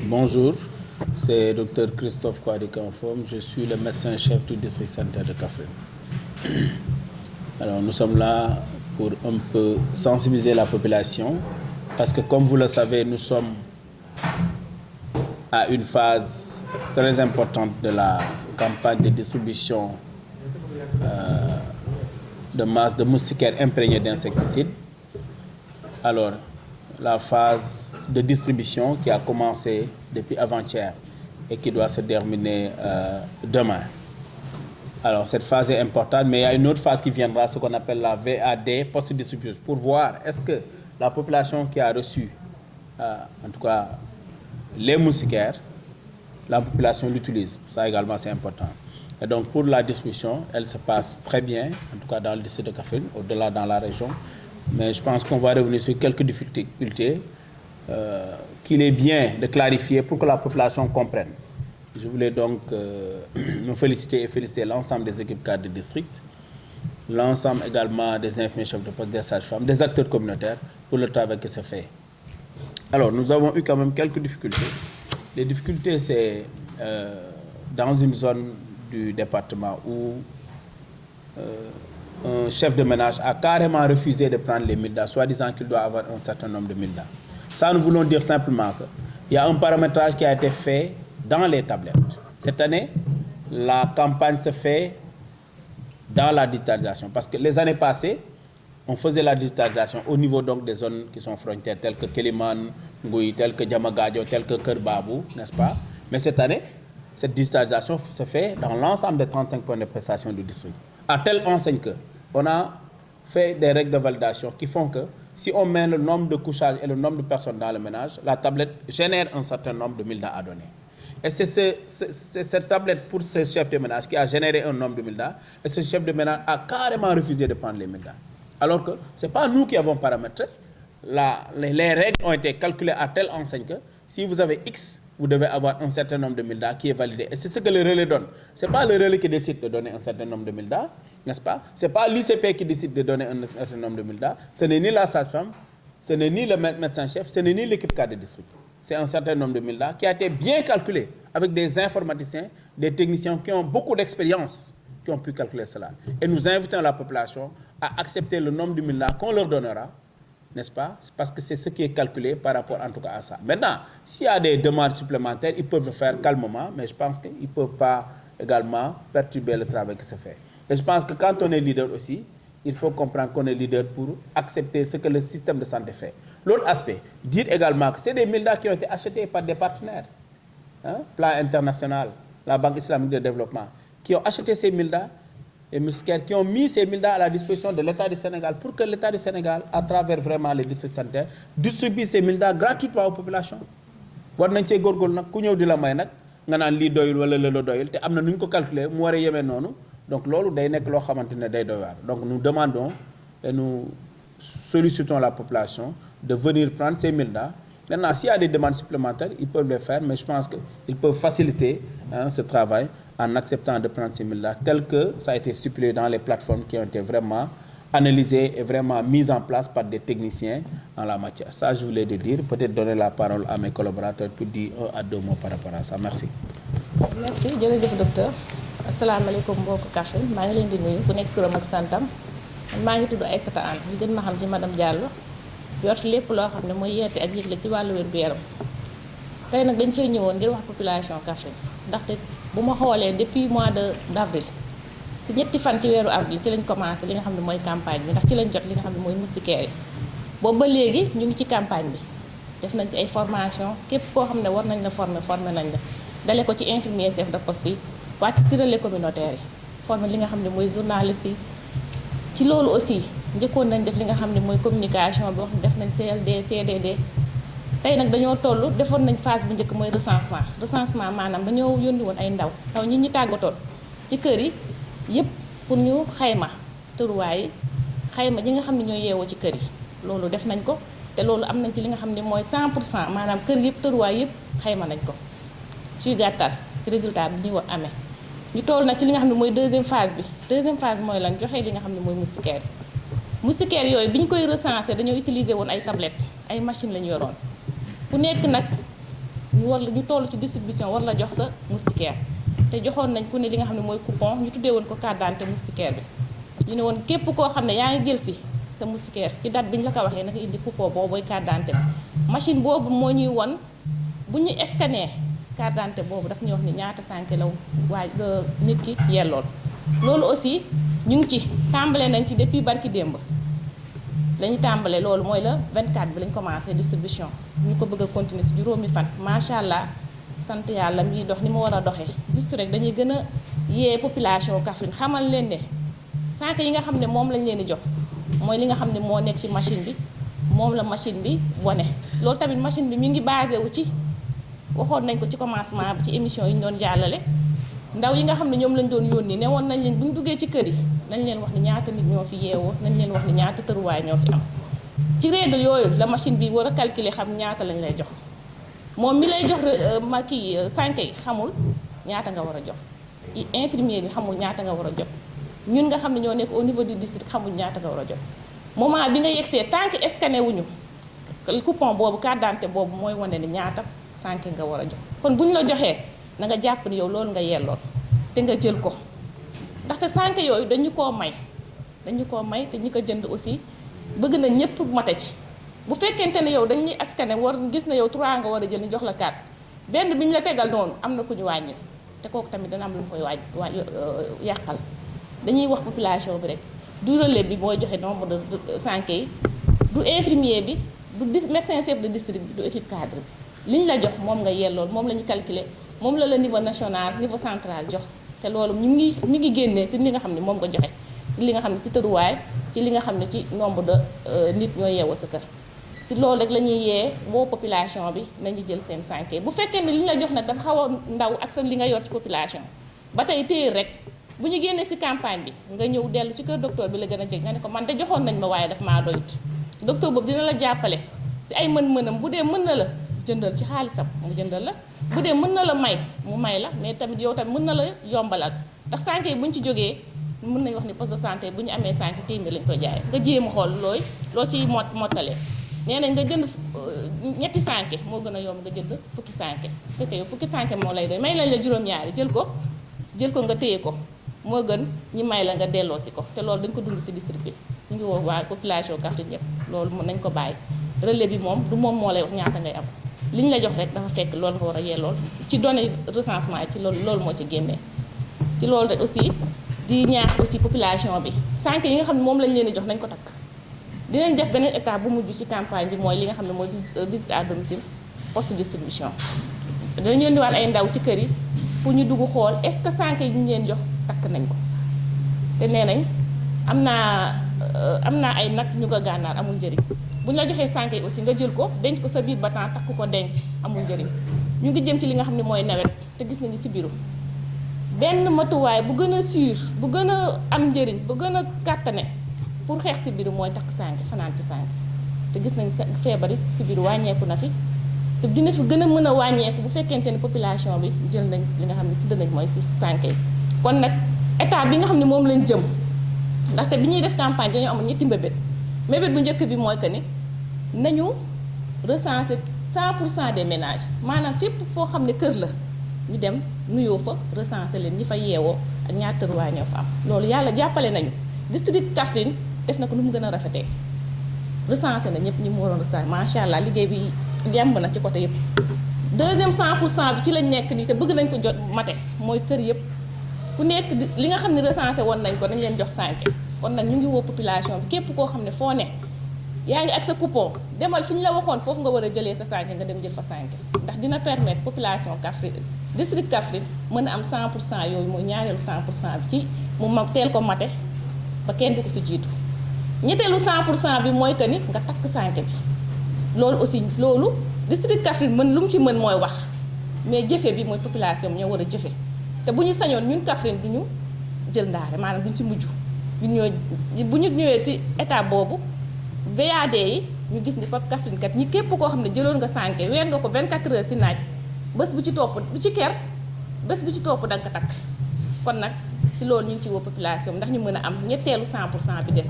Bonjour, c'est Dr Christophe Kouadi Kanfom, je suis le médecin-chef du district sanitaire de Kaffrine. Alors nous sommes là pour un peu sensibiliser la population parce que comme vous le savez, nous sommes à une phase très importante de la campagne de distribution de masse de moustiquaires imprégnés d'insecticides. Alors, la phase de distribution qui a commencé depuis avant-hier et qui doit se terminer demain. Alors, cette phase est importante, mais il y a une autre phase qui viendra, ce qu'on appelle la VAD, post-distribution, pour voir est-ce que la population qui a reçu, en tout cas, les moustiquaires, la population l'utilise. Ça également, c'est important. Et donc, pour la distribution, elle se passe très bien, en tout cas dans le district de Kaffrine, au-delà dans la région. Mais je pense qu'on va revenir sur quelques difficultés qu'il est bien de clarifier pour que la population comprenne. Je voulais donc nous féliciter et féliciter l'ensemble des équipes cadres de district, l'ensemble également des infirmiers chefs de poste, des sages-femmes, des acteurs communautaires pour le travail qui se fait. Alors, nous avons eu quand même quelques difficultés. Les difficultés, c'est dans une zone du département où un chef de ménage a carrément refusé de prendre les mildas, soit disant qu'il doit avoir un certain nombre de mildas. Ça, nous voulons dire simplement qu'il y a un paramétrage qui a été fait dans les tablettes. Cette année, la campagne se fait dans la digitalisation. Parce que les années passées, on faisait la digitalisation au niveau donc des zones qui sont frontières, telles que Kéliman, Ngouy, telles que Diamagadio, telles que Kerbabou, n'est-ce pas? Mais cette année, cette digitalisation se fait dans l'ensemble des 35 points de prestation du district. À telle enseigne qu'on a fait des règles de validation qui font que si on met le nombre de couchages et le nombre de personnes dans le ménage, la tablette génère un certain nombre de mildas à donner. Et c'est cette tablette pour ce chef de ménage qui a généré un nombre de mildas, et ce chef de ménage a carrément refusé de prendre les mildas. Alors que ce n'est pas nous qui avons paramétré. Les règles ont été calculées à telle enseigne que si vous avez X, vous devez avoir un certain nombre de mildas qui est validé. Et c'est ce que le relais donne. Ce n'est pas le relais qui décide de donner un certain nombre de mildas, n'est-ce pas? Ce n'est pas l'ICP qui décide de donner un certain nombre de mildas. Ce n'est ni la sage-femme, ce n'est ni le médecin-chef, ce n'est ni l'équipe cadre de district. C'est un certain nombre de mildas qui a été bien calculé avec des informaticiens, des techniciens qui ont beaucoup d'expérience, qui ont pu calculer cela. Et nous invitons la population à accepter le nombre de mildas qu'on leur donnera, n'est-ce pas? Parce que c'est ce qui est calculé par rapport en tout cas à ça. Maintenant, s'il y a des demandes supplémentaires, ils peuvent le faire calmement, mais je pense qu'ils ne peuvent pas également perturber le travail qui se fait. Et je pense que quand on est leader aussi, il faut comprendre qu'on est leader pour accepter ce que le système de santé fait. L'autre aspect, dire également que c'est des mildas qui ont été achetés par des partenaires, Plan International, la Banque Islamique de Développement, qui ont acheté ces mildas et moustiquaires, qui ont mis ces mildas à la disposition de l'État du Sénégal pour que l'État du Sénégal, à travers vraiment les districts sanitaires, distribue ces mildas gratuitement aux populations. War nañ cee góorgóorlu nag ku ñëw di la may nag nga naan lii doyul wala la doyul te am na nu ñu ko calculer mu war a yemee noonu donc loolu day nekk loo xamante ne day doy waar. Donc nous demandons et nous sollicitons la population de venir prendre ces mildas. Maintenant, s'il y a des demandes supplémentaires, ils peuvent le faire, mais je pense qu'ils peuvent faciliter ce travail en acceptant de prendre ces mildas tel que ça a été stipulé dans les plateformes qui ont été vraiment analysées et vraiment mises en place par des techniciens en la matière. Ça, je voulais le dire. Peut-être donner la parole à mes collaborateurs pour dire un à deux mots par rapport à ça. Merci. Merci, jërëjëf docteur. Asalaamaaleykum mbokk Kaffrine maa ngi leen di nuyu ku nekk turam ak santam maa ngi tudd Aïssata Anne ñu gën ma xam ci madame Diallo yor lépp loo xam ne mooy yeete ak yëgle ci wàllu wér-gu-yaram tey nag dañ fay ñëwoon ngir wax population Kaffrine ndaxte bu ma xoolee depuis mois d'avril ci ñetti fan ci weeru avril ci lañ commencé li nga xam ne mooy campagne bi ndax ci lañ jot li nga xam ne mooy moustiquaires yi boobu ba léegi ñu ngi ci campagne bi def nañ ci ay formation képp koo xam ne war nañ la formé nañ la dale ko ci infirmier chef de poste yi wàcc ci relais communautaire yi formé li nga xam ne mooy journaliste yi ci loolu aussi njëkkoon nañ def li nga xam ne mooy communication bi wax def nañ CLD CDD tey nag dañoo toll defoon nañ phase bu njëkk mooy recensement maanaam dañoo yónni woon ay ndaw ñi tàggatoon ci kër yi yëpp pour ñu xayma tëruwaay yi xayma ñi nga xam ne ñoo yeewoo ci kër yi loolu def nañ ko te loolu am nañ ci li nga xam ne mooy 100% maanaam kër yëpp tëruwaay yëpp xayma nañ ko suy gàttal ci résultat bi ñu war amee ñu toll nag ci li nga xam ne mooy deuxième phase mooy lan joxe li nga xam ne mooy moustiquaires yooyu bi ñu koy recenser dañoo utiliser woon ay tablettes ay machines lañu yoroon ku nekk nag ñu toll ci distribution war la jox sa moustiquaire te joxoon nañ ku ne li nga xam ne mooy coupon ñu tuddee woon ko carte d'identité moustiquaire bi ñu ne woon képp koo xam ne yaa ngi jël si sa moustiquaire ci date bi ñu la ko waxee naka indi coupon boobu mooy carte d'identité bi machine boobu moo ñuy won bu ñu scanner carte d'identité boobu daf ñuy wax ni ñaata sànke la waay nit ki yellool loolu aussi ñu ngi ci tàmbale nañ ci depuis barki démb lañu tàmbale loolu mooy la 24 bi lañ commencé distribution ñu ko bëgg a continuer si juróomi fan macha allah sant yàlla mi ngi dox ni mu war a doxee juste rek dañuy gën a yee population Kaffrine xamal leen ne sànke yi nga xam ne moom lañ leen di jox mooy li nga xam ne moo nekk ci machine bi moom la machine bi wane loolu tamit machine bi mi ngi basé wu ci waxoon nañ ko ci commencement bi ci émission yi ñu doon jàllale ndaw yi nga xam ne ñoom lañ doon yónni ne woon nañ leen bu ñu duggee ci kër yi nañ leen wax ni ñaata nit ñoo fi yeewoo nañ leen wax ni ñaata tëruwaay ñoo fi am ci règle yooyu la machine bi war a calculer xam ñaata lañ lay jox moom mi lay jox ma kii sànke yi xamul ñaata nga war a jox infirmier bi xamul ñaata nga war a jox ñun nga xam ne ñoo nekk au niveau du district xamul ñaata nga war a jox moment bi nga yegsee tant que scanné wuñu coupon boobu carte d'identité boobu mooy wane ni ñaata sànke nga war a jox kon bu ñu la joxee na nga jàpp ni yow loolu nga yelloon te nga jël ko ndaxte sànke yooyu dañu koo may te ñi ko jënd aussi bëgg na ñëpp mate ci bu fekkente ne yow dañuy askane war gis na yow 3 nga war a jël ñu jox la 4 benn bi ñu la tegal noonu am na ku ñu wàññi te kooku tamit dana am lu mu koy yàqal dañuy wax population bi rek du relais bi mooy joxe nombre de sànke yi du infirmier bi du médecin chef de district bi du équipe cadre bi li ñu la jox moom nga yellool moom la ñu calculer moom la niveau national niveau central jox te loolu mi ngi génnee ci li nga xam ne moom nga joxe ci li nga xam ne ci tëruwaay ci li nga xam ne ci nombre de nit ñoo yeewoo sa kër ci loolu rek la ñuy yee woo population bi nañu jël seen sànke bu fekkee ne li ñu la jox nag dafa xaw a ndaw ak sa li nga yor ci population ba tey téye rek bu ñu génnee ci campagne bi nga ñëw dellu ci kër docteur bi la gën a jeg nga ne ko man de joxoon nañ ma waaye daf maa doyut docteur boobu dina la jàppale ci ay mën-mënam bu dee mën na la jëndal ci xaalisam mu jëndal la bu dee mën na la may mu may la mais tamit yow tamit mën na la yombalal ndax sànke yi bu ñu ci jógee mën nañu wax ni poste de santé bu ñu amee sànke téeméer lañ koy jaay nga jéem a xool loo ciy mottalee nee nañ nga jënd ñetti sànke moo gën a yomb nga jënd fukki sànke bu fekkee yow fukki sànke moo lay doy may lañ la juróom-ñaari jël ko nga téye ko moo gën ñi may la nga delloo si ko te loolu dañ ko dund si district bi ñu ngi woo waa population Kaffrine yëpp loolu mën nañ ko bàyyi relais bi moom du moom moo lay wax ñaata ngay am li ñu la jox rek dafa fekk loolu nga war a yellool ci données recensement yi ci loolu moo ci génnee ci loolu rek aussi di ñaax aussi population bi sànke yi nga xam ne moom lañ leen di jox nañ ko takk dinañ def beneen étape bu mujj ci campagne bi mooy li nga xam ne mooy visite à domicile poste distribution dañu leen di waat ay ndaw ci kër yi pour ñu dugg xool est-ce que sànke yi ñu leen jox takk nañ ko te nee nañ am naa ay nag ñu ko gànnaar amul njëriñ bu ñu la joxee sànke yi aussi nga jël ko denc ko sa biir batan takk ko denc amul njëriñ ñu ngi jëm ci li nga xam ne mooy nawet te gis nañu ci biiru benn matuwaay bu gën a sûr bu gën a am njëriñ bu gën a kàttane pour xeex ci biiru mooy takk sànke fanaan ci sànke te gis nañ feebar yi ci biiru wàññeeku na fi te dina fi gën a mën a wàññeeku bu fekkente ne population bi jël nañ li nga xam ne tudd nañ mooy ci sànke yi kon nag état bi nga xam ne moom lañ jëm ndaxte bi ñuy def campagne dañoo amoon ñetti mbébét bu njëkk bi mooy que ni nañu recenser 100% des ménages maanaam fépp foo xam ne kër la ñu dem nuyoo fa recenser leen ñi fa yeewoo ak ñaar tëruwaay ñoo fa am loolu yàlla jàppale nañu district Kaffrine def na ko nu mu gën a rafetee recenser na ñëpp ñi mu waroon recenser macha allah liggéey bi yemb na ci côté yëpp. deuxième 100% bi ci lañ nekk nii te bëgg nañ ko jot mate mooy kër yëpp ku nekk li nga xam ne recenser woon nañ ko dañ leen jox sànke kon nag ñu ngi woo population bi képp koo xam ne foo ne yaa ngi ak sa coupon demal fi ñu la waxoon foofu nga war a jëlee sa sànke nga dem jël fa sànke ndax dina permettre population Kaffrine district Kaffrine mën a am 100% yooyu mooy ñaareelu 100% bi ci mu mag teel ko mate ba kenn du ko si jiitu ñetteelu 100% bi mooy que ni nga takk sànke bi loolu aussi loolu district Kaffrine mën lu mu ci mën mooy wax mais jëfe bi mooy population bi ñoo war a jëfe te bu ñu sañoon ñun Kaffrine du ñu jël ndaare maanaam duñu ci mujj bu ñu ñëwee ci état boobu VAD yi ñu gis ni foofu Kaffrine kat ñi képp koo xam ne jëloon nga sànke weer nga ko 24 heures ci naaj bés bu ci topp bu ci ker bés bu ci topp da nga ko takk kon nag ci loolu ñu ngi ci woo population ndax ñu mën a am ñetteelu 100% bi des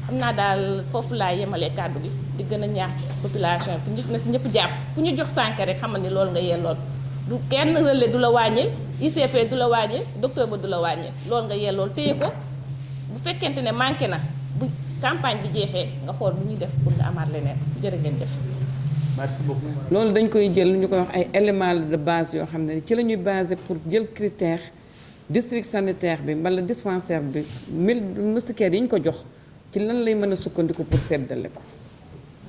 xam naa daal foofu laa yemalee kàddu gi di gën a ñaax population bi na si ñëpp jàpp ku ñu jox sànke rek xamal ni loolu nga yellool du kenn relais du la wàññil ICP du la wàññil docteur ba du la wàññil loolu nga yellool téye ko bu fekkente ne manqué na bu campagne bi jeexee nga xool nu ñuy def pour nga amaat leneen jërë ngeen def. merci beaucoup. loolu dañ koy jël ñu koy wax ay éléments de base yoo xam ne ci la ñuy basé pour jël critère district sanitaire bi wala dispensaire bi moustiquaires yi ñu ko jox ci lan lay mën a sukkandiku pour seddale ko.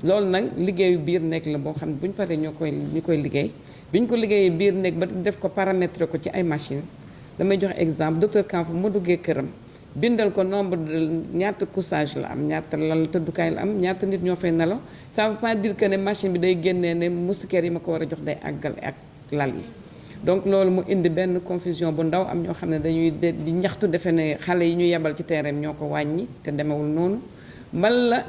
loolu nag liggéeyu biir nekk la boo xam ne bu ñu paree ñu koy liggéey bi ñu ko liggéeyee biir nekk ba def ko paramétrer ko ci ay machine damay jox exemple docteur Kanf mu duggee këram bindal ko nombre de ñaata couchage la am ñaata lal tëddukaay la am ñaata nit ñoo fay nelaw ça veut pas dire que ne machine bi day génnee ne moustiquaires yi ma ko war a jox day àggal ak lal yi. donc loolu mu indi benn confusion bu ndaw am ñoo xam ne dañuy di ñaxtu defe ne xale yi ñu yebal ci terrain ñoo ko wàññi te demewul noonu mbala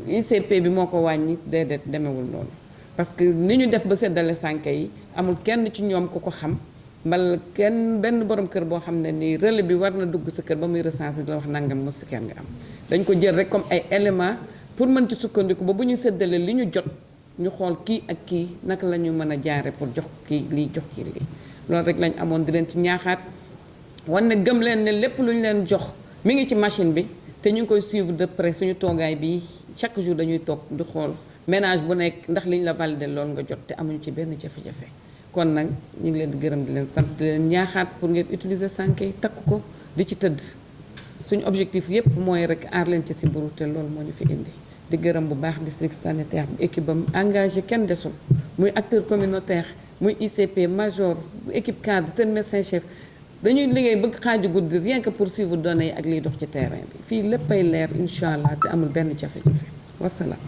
ICP bi moo ko wàññi déedéet demewul noonu parce que ni ñu def ba seddale sànke yi amul kenn ci ñoom ku ko xam mbala kenn benn borom kër boo xam ne nii relais bi war na dugg sa kër ba muy recensé di la wax nangam moustiquaire nga am dañ ko jël rek comme ay éléments pour mën ci sukkandiku ba bu ñu seddalee li ñu jot ñu xool kii ak kii naka la ñu mën a jaare pour jox kii lii jox kii lii loolu rek lañ amoon di leen ci ñaaxaat wan ne gëm leen ne lépp lu ñu leen jox mi ngi ci machine bi te ñu ngi koy suivre de près suñu toogaay bi chaque jour dañuy toog di xool ménage bu nekk ndax liñ la validé loolu nga jot te amuñu ci benn jafe-jafe kon nag ñu ngi leen di gërëm di leen sant di leen ñaaxaat pour ngeen utiliser sànke yi takk ko di ci tëdd suñu objectif yépp mooy rek aar leen ci sibiru te loolu moo ñu fi indi di gërëm bu baax district sanitaire bi équipe am engagé kenn desul muy acteur communautaire muy ICP major équipe cadre seen médecin chef dañuy liggéey bëgg xaaju guddi rien que pour suivre données yi ak liy dox ci terrain bi fii léppay leer incha allah te amul benn jafe-jafe wasalaam.